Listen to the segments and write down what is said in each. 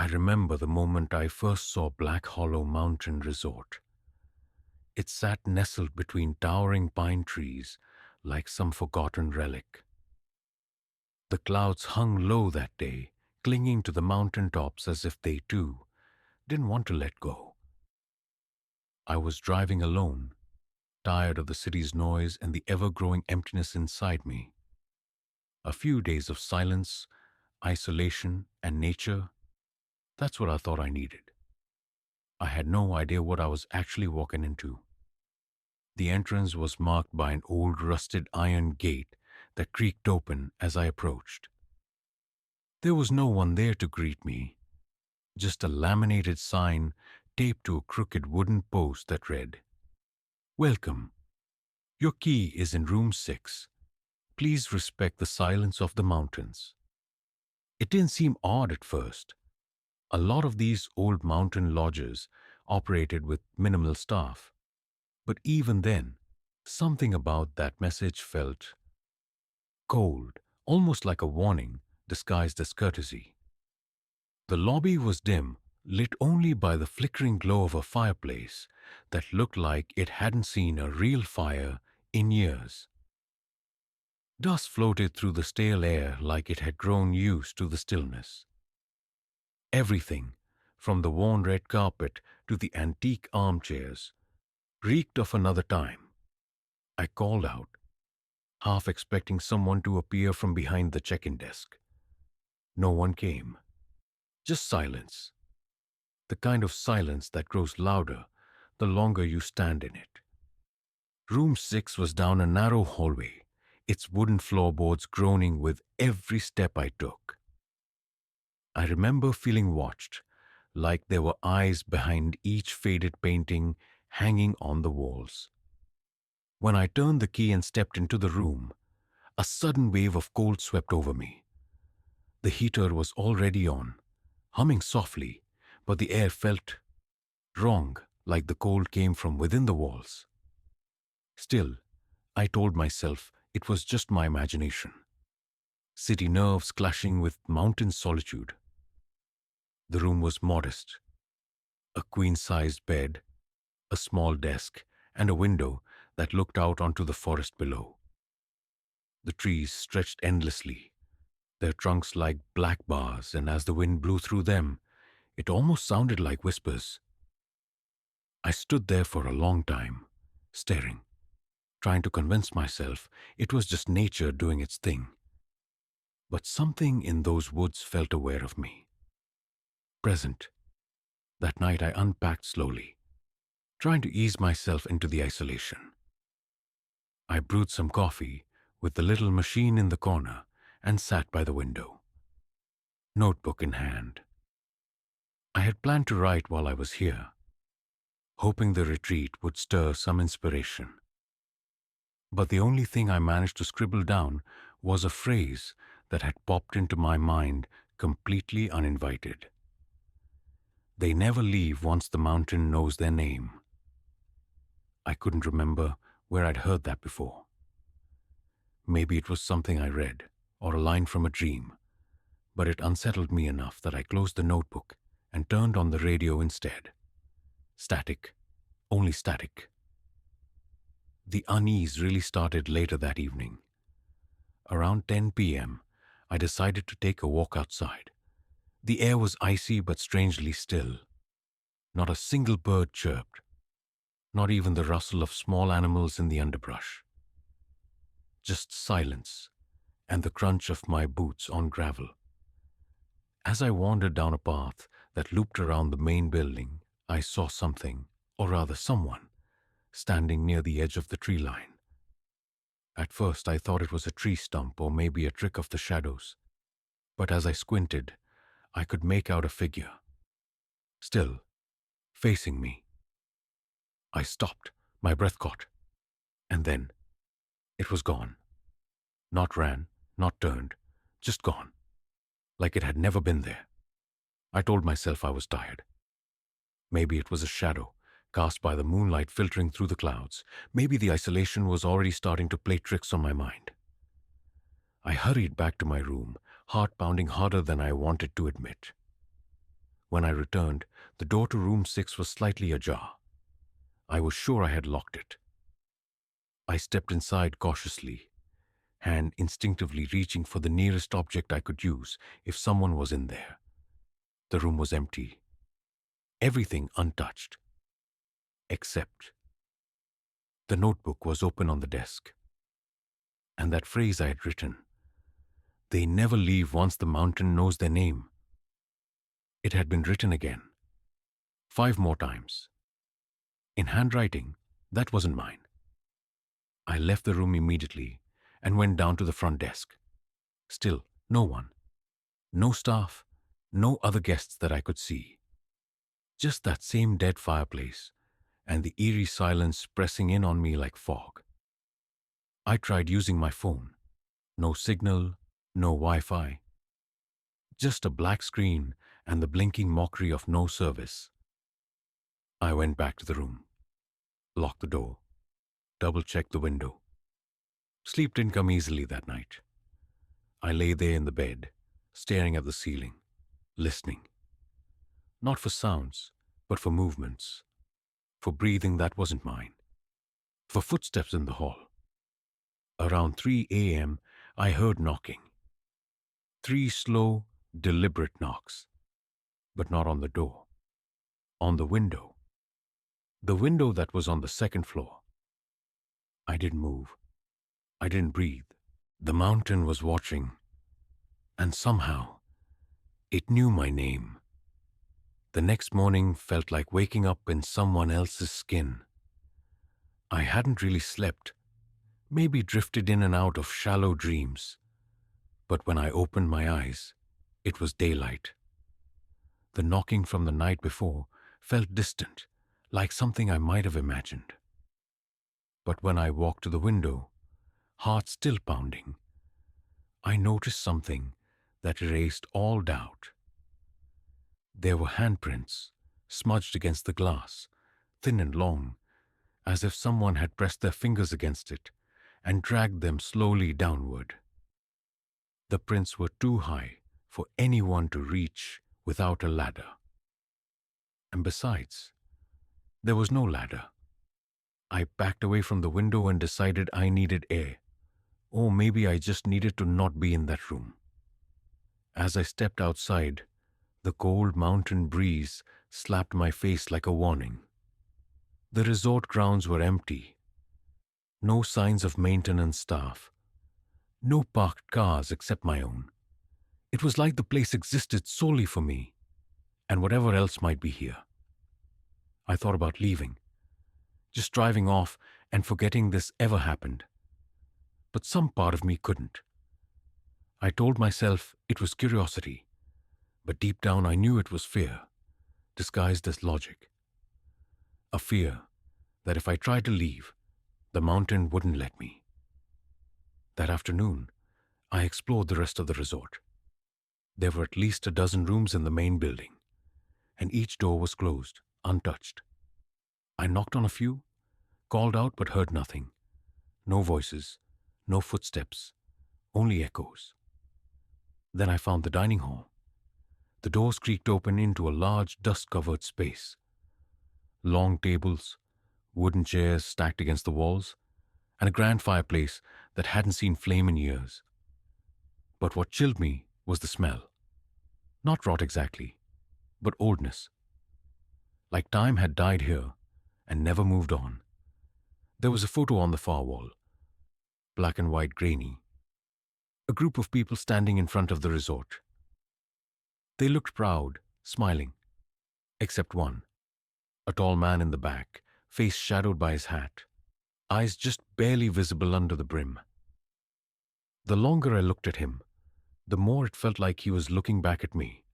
I remember the moment I first saw Black Hollow Mountain Resort. It sat nestled between towering pine trees like some forgotten relic. The clouds hung low that day, clinging to the mountain tops as if they, too, didn't want to let go. I was driving alone, tired of the city's noise and the ever-growing emptiness inside me. A few days of silence, isolation, and nature, that's what I thought I needed. I had no idea what I was actually walking into. The entrance was marked by an old rusted iron gate that creaked open as I approached. There was no one there to greet me, just a laminated sign taped to a crooked wooden post that read, "Welcome. Your key is in room 6. Please respect the silence of the mountains." It didn't seem odd at first. A lot of these old mountain lodges operated with minimal staff. But even then, something about that message felt cold, almost like a warning disguised as courtesy. The lobby was dim, lit only by the flickering glow of a fireplace that looked like it hadn't seen a real fire in years. Dust floated through the stale air like it had grown used to the stillness. Everything, from the worn red carpet to the antique armchairs, reeked of another time. I called out, half expecting someone to appear from behind the check-in desk. No one came. Just silence. The kind of silence that grows louder the longer you stand in it. Room 6 was down a narrow hallway, its wooden floorboards groaning with every step I took. I remember feeling watched, like there were eyes behind each faded painting hanging on the walls. When I turned the key and stepped into the room, a sudden wave of cold swept over me. The heater was already on, humming softly, but the air felt wrong, like the cold came from within the walls. Still, I told myself it was just my imagination. City nerves clashing with mountain solitude. The room was modest. A queen-sized bed, a small desk, and a window that looked out onto the forest below. The trees stretched endlessly, their trunks like black bars, and as the wind blew through them, it almost sounded like whispers. I stood there for a long time, staring, trying to convince myself it was just nature doing its thing. But something in those woods felt aware of me. Present. That night I unpacked slowly, trying to ease myself into the isolation. I brewed some coffee with the little machine in the corner and sat by the window, notebook in hand. I had planned to write while I was here, hoping the retreat would stir some inspiration. But the only thing I managed to scribble down was a phrase that had popped into my mind completely uninvited. They never leave once the mountain knows their name. I couldn't remember where I'd heard that before. Maybe it was something I read, or a line from a dream, but it unsettled me enough that I closed the notebook and turned on the radio instead. Static, only static. The unease really started later that evening. Around 10 p.m., I decided to take a walk outside. The air was icy but strangely still. Not a single bird chirped, not even the rustle of small animals in the underbrush. Just silence and the crunch of my boots on gravel. As I wandered down a path that looped around the main building, I saw something, or rather someone, standing near the edge of the tree line. At first I thought it was a tree stump or maybe a trick of the shadows, but as I squinted, I could make out a figure. Still, facing me. I stopped, my breath caught, and then it was gone. Not ran, not turned, just gone, like it had never been there. I told myself I was tired. Maybe it was a shadow, cast by the moonlight filtering through the clouds. Maybe the isolation was already starting to play tricks on my mind. I hurried back to my room, heart pounding harder than I wanted to admit. When I returned, the door to room 6 was slightly ajar. I was sure I had locked it. I stepped inside cautiously, hand instinctively reaching for the nearest object I could use if someone was in there. The room was empty. Everything untouched. Except the notebook was open on the desk. And that phrase I had written, "They never leave once the mountain knows their name." It had been written again. 5 more times. In handwriting that wasn't mine. I left the room immediately and went down to the front desk. Still, no one. No staff, no other guests that I could see. Just that same dead fireplace and the eerie silence pressing in on me like fog. I tried using my phone. No signal, no Wi-Fi. Just a black screen and the blinking mockery of no service. I went back to the room, locked the door, double-checked the window. Sleep didn't come easily that night. I lay there in the bed, staring at the ceiling, listening. Not for sounds, but for movements. For breathing that wasn't mine. For footsteps in the hall. Around 3 a.m., I heard knocking. 3 slow, deliberate knocks. But not on the door. On the window. The window that was on the second floor. I didn't move. I didn't breathe. The mountain was watching. And somehow, it knew my name. The next morning felt like waking up in someone else's skin. I hadn't really slept, maybe drifted in and out of shallow dreams. But when I opened my eyes, it was daylight. The knocking from the night before felt distant, like something I might have imagined. But when I walked to the window, heart still pounding, I noticed something that erased all doubt. There were handprints, smudged against the glass, thin and long, as if someone had pressed their fingers against it and dragged them slowly downward. The prints were too high for anyone to reach without a ladder. And besides, there was no ladder. I backed away from the window and decided I needed air, or maybe I just needed to not be in that room. As I stepped outside, the cold mountain breeze slapped my face like a warning. The resort grounds were empty. No signs of maintenance staff. No parked cars except my own. It was like the place existed solely for me, and whatever else might be here. I thought about leaving, just driving off and forgetting this ever happened. But some part of me couldn't. I told myself it was curiosity, but deep down I knew it was fear, disguised as logic. A fear that if I tried to leave, the mountain wouldn't let me. That afternoon, I explored the rest of the resort. There were at least a dozen rooms in the main building, and each door was closed, untouched. I knocked on a few, called out but heard nothing. No voices, no footsteps, only echoes. Then I found the dining hall. The doors creaked open into a large dust-covered space. Long tables, wooden chairs stacked against the walls, and a grand fireplace that hadn't seen flame in years. But what chilled me was the smell. Not rot exactly, but oldness. Like time had died here and never moved on. There was a photo on the far wall, black and white grainy. A group of people standing in front of the resort. They looked proud, smiling, except one. A tall man in the back, face shadowed by his hat, eyes just barely visible under the brim. The longer I looked at him, the more it felt like he was looking back at me.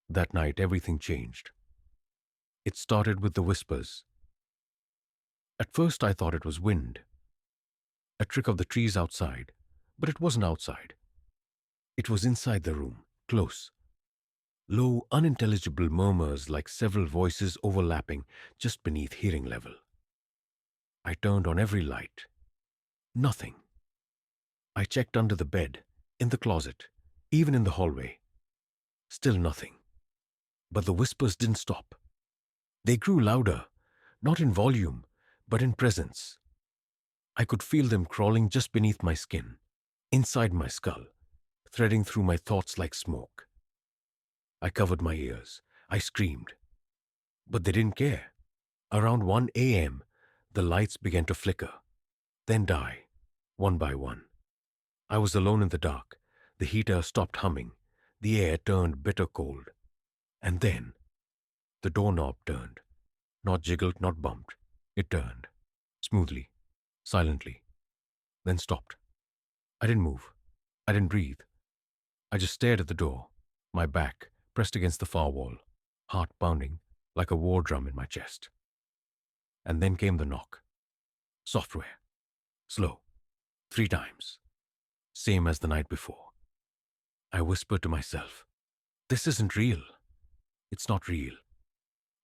That night, everything changed. It started with the whispers. At first, I thought it was wind, a trick of the trees outside, but it wasn't outside. It was inside the room, close. Low, unintelligible murmurs like several voices overlapping just beneath hearing level. I turned on every light. Nothing. I checked under the bed, in the closet, even in the hallway. Still nothing. But the whispers didn't stop. They grew louder, not in volume, but in presence. I could feel them crawling just beneath my skin, inside my skull, threading through my thoughts like smoke. I covered my ears. I screamed. But they didn't care. Around 1 a.m., the lights began to flicker, then die, one by one. I was alone in the dark. The heater stopped humming. The air turned bitter cold. And then, the doorknob turned. Not jiggled, not bumped. It turned. Smoothly. Silently. Then stopped. I didn't move. I didn't breathe. I just stared at the door, my back pressed against the far wall, heart pounding like a war drum in my chest. And then came the knock. Software. Slow. 3 times. Same as the night before. I whispered to myself, "This isn't real. It's not real."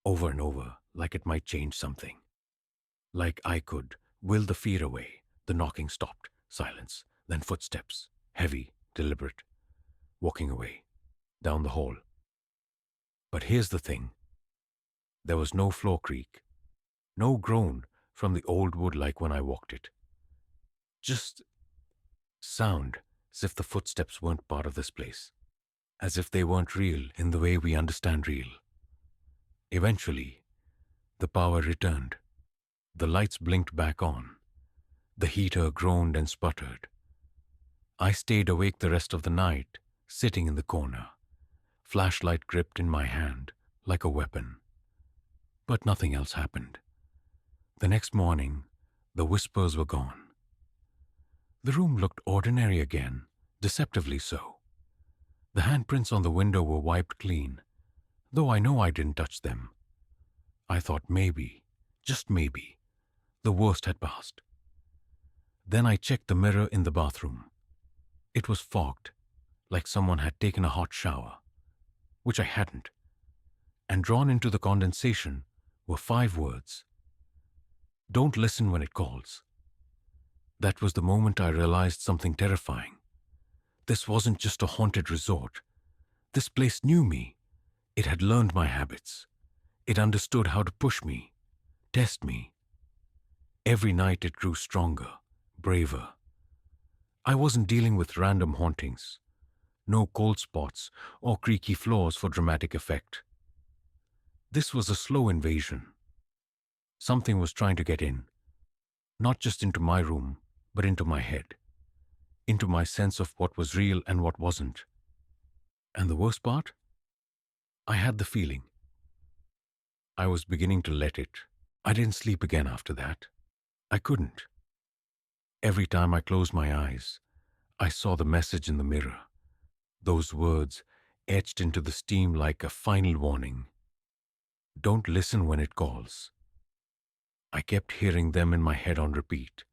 Over and over, like it might change something. Like I could will the fear away. The knocking stopped. Silence. Then footsteps. Heavy, deliberate. Walking away. Down the hall. But here's the thing. There was no floor creak. No groan from the old wood like when I walked it. Just sound as if the footsteps weren't part of this place. As if they weren't real in the way we understand real. Eventually, the power returned. The lights blinked back on. The heater groaned and sputtered. I stayed awake the rest of the night, sitting in the corner, flashlight gripped in my hand like a weapon. But nothing else happened. The next morning, the whispers were gone. The room looked ordinary again, deceptively so. The handprints on the window were wiped clean, though I know I didn't touch them. I thought maybe, just maybe, the worst had passed. Then I checked the mirror in the bathroom. It was fogged, like someone had taken a hot shower, which I hadn't. And drawn into the condensation were 5 words. Don't listen when it calls. That was the moment I realized something terrifying. This wasn't just a haunted resort. This place knew me. It had learned my habits. It understood how to push me, test me. Every night it grew stronger, braver. I wasn't dealing with random hauntings. No cold spots or creaky floors for dramatic effect. This was a slow invasion. Something was trying to get in, not just into my room, but into my head, into my sense of what was real and what wasn't. And the worst part? I had the feeling. I was beginning to let it. I didn't sleep again after that. I couldn't. Every time I closed my eyes, I saw the message in the mirror. Those words etched into the steam like a final warning. Don't listen when it calls. I kept hearing them in my head on repeat,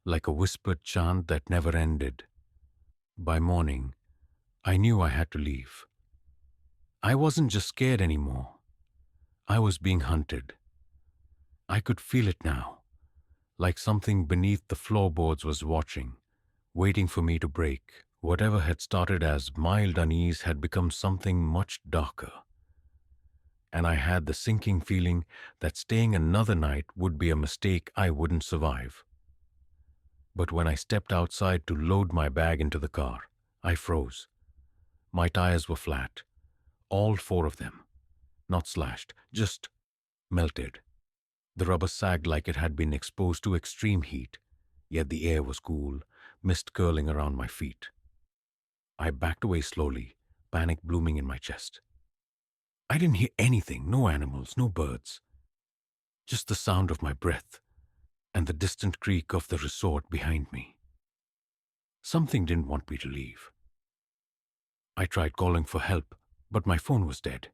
like a whispered chant that never ended. By morning, I knew I had to leave. I wasn't just scared anymore. I was being hunted. I could feel it now, like something beneath the floorboards was watching, waiting for me to break. Whatever had started as mild unease had become something much darker. And I had the sinking feeling that staying another night would be a mistake I wouldn't survive. But when I stepped outside to load my bag into the car, I froze. My tires were flat, all 4 of them. Not slashed, just melted. The rubber sagged like it had been exposed to extreme heat, yet the air was cool, mist curling around my feet. I backed away slowly, panic blooming in my chest. I didn't hear anything, no animals, no birds. Just the sound of my breath and the distant creak of the resort behind me. Something didn't want me to leave. I tried calling for help, but my phone was dead.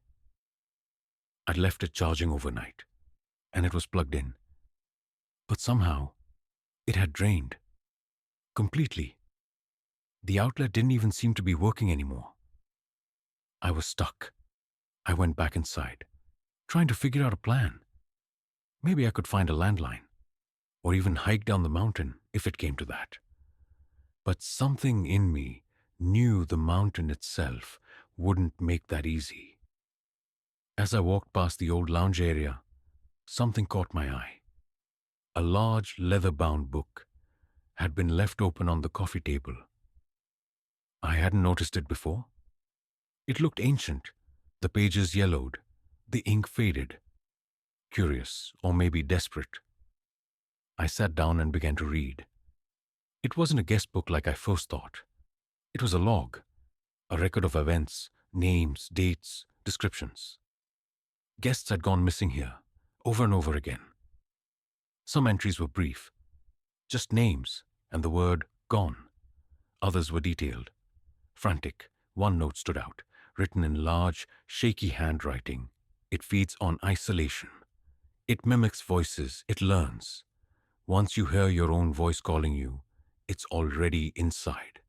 I'd left it charging overnight, and it was plugged in. But somehow, it had drained. Completely. The outlet didn't even seem to be working anymore. I was stuck. I went back inside, trying to figure out a plan. Maybe I could find a landline, or even hike down the mountain if it came to that. But something in me knew the mountain itself wouldn't make that easy. As I walked past the old lounge area, something caught my eye. A large leather-bound book had been left open on the coffee table. I hadn't noticed it before. It looked ancient, the pages yellowed, the ink faded. Curious, or maybe desperate, I sat down and began to read. It wasn't a guest book like I first thought. It was a log, a record of events, names, dates, descriptions. Guests had gone missing here, over and over again. Some entries were brief, just names and the word gone. Others were detailed, frantic. One note stood out, written in large, shaky handwriting. It feeds on isolation. It mimics voices. It learns. Once you hear your own voice calling you, it's already inside.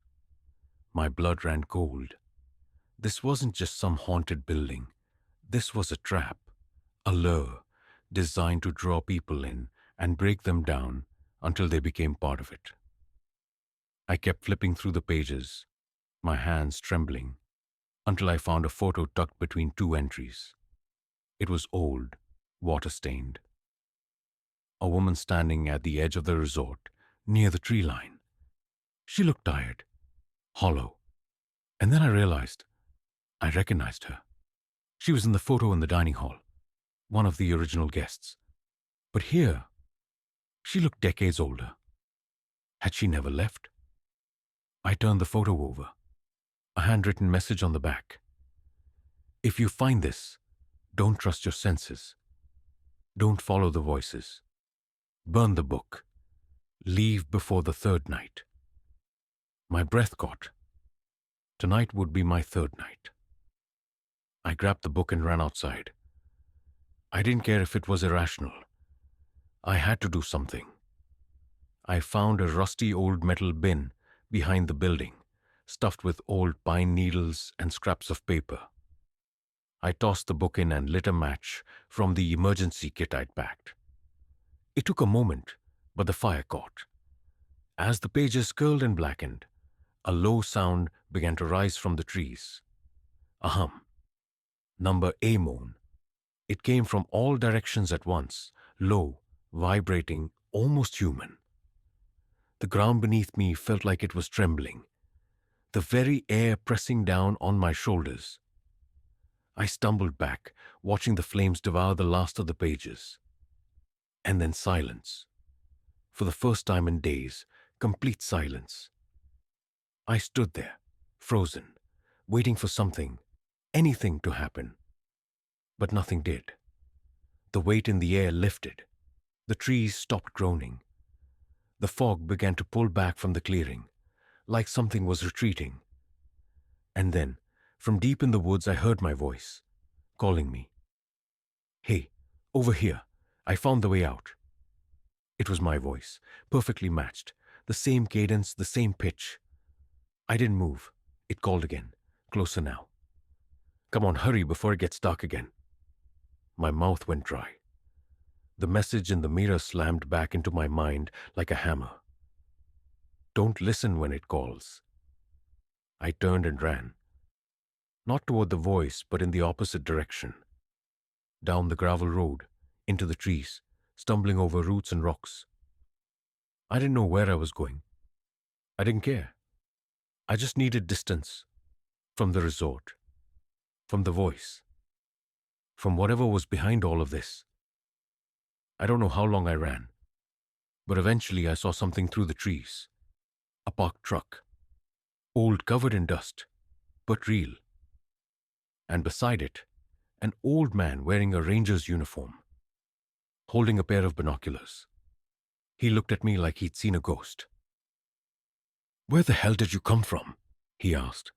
My blood ran cold. This wasn't just some haunted building. This was a trap, a lure, designed to draw people in and break them down until they became part of it. I kept flipping through the pages, my hands trembling, until I found a photo tucked between two entries. It was old, water-stained. A woman standing at the edge of the resort, near the tree line. She looked tired, hollow. And then I realized I recognized her. She was in the photo in the dining hall, one of the original guests. But here, she looked decades older. Had she never left? I turned the photo over. A handwritten message on the back. If you find this, don't trust your senses. Don't follow the voices. Burn the book. Leave before the third night. My breath caught. Tonight would be my third night. I grabbed the book and ran outside. I didn't care if it was irrational. I had to do something. I found a rusty old metal bin behind the building, stuffed with old pine needles and scraps of paper. I tossed the book in and lit a match from the emergency kit I'd packed. It took a moment, but the fire caught. As the pages curled and blackened, a low sound began to rise from the trees. A hum. Number A moan. It came from all directions at once, low, vibrating, almost human. The ground beneath me felt like it was trembling, the very air pressing down on my shoulders. I stumbled back, watching the flames devour the last of the pages. And then silence. For the first time in days, complete silence. I stood there, frozen, waiting for something, anything to happen. But nothing did. The weight in the air lifted. The trees stopped groaning. The fog began to pull back from the clearing, like something was retreating. And then, from deep in the woods, I heard my voice, calling me. Hey, over here. I found the way out. It was my voice, perfectly matched, the same cadence, the same pitch. I didn't move. It called again, closer now. Come on, hurry before it gets dark again. My mouth went dry. The message in the mirror slammed back into my mind like a hammer. Don't listen when it calls. I turned and ran. Not toward the voice, but in the opposite direction. Down the gravel road, into the trees, stumbling over roots and rocks. I didn't know where I was going. I didn't care. I just needed distance from the resort, from the voice, from whatever was behind all of this. I don't know how long I ran, but eventually I saw something through the trees. A parked truck, old, covered in dust, but real. And beside it, an old man wearing a ranger's uniform, holding a pair of binoculars. He looked at me like he'd seen a ghost. Where the hell did you come from? He asked.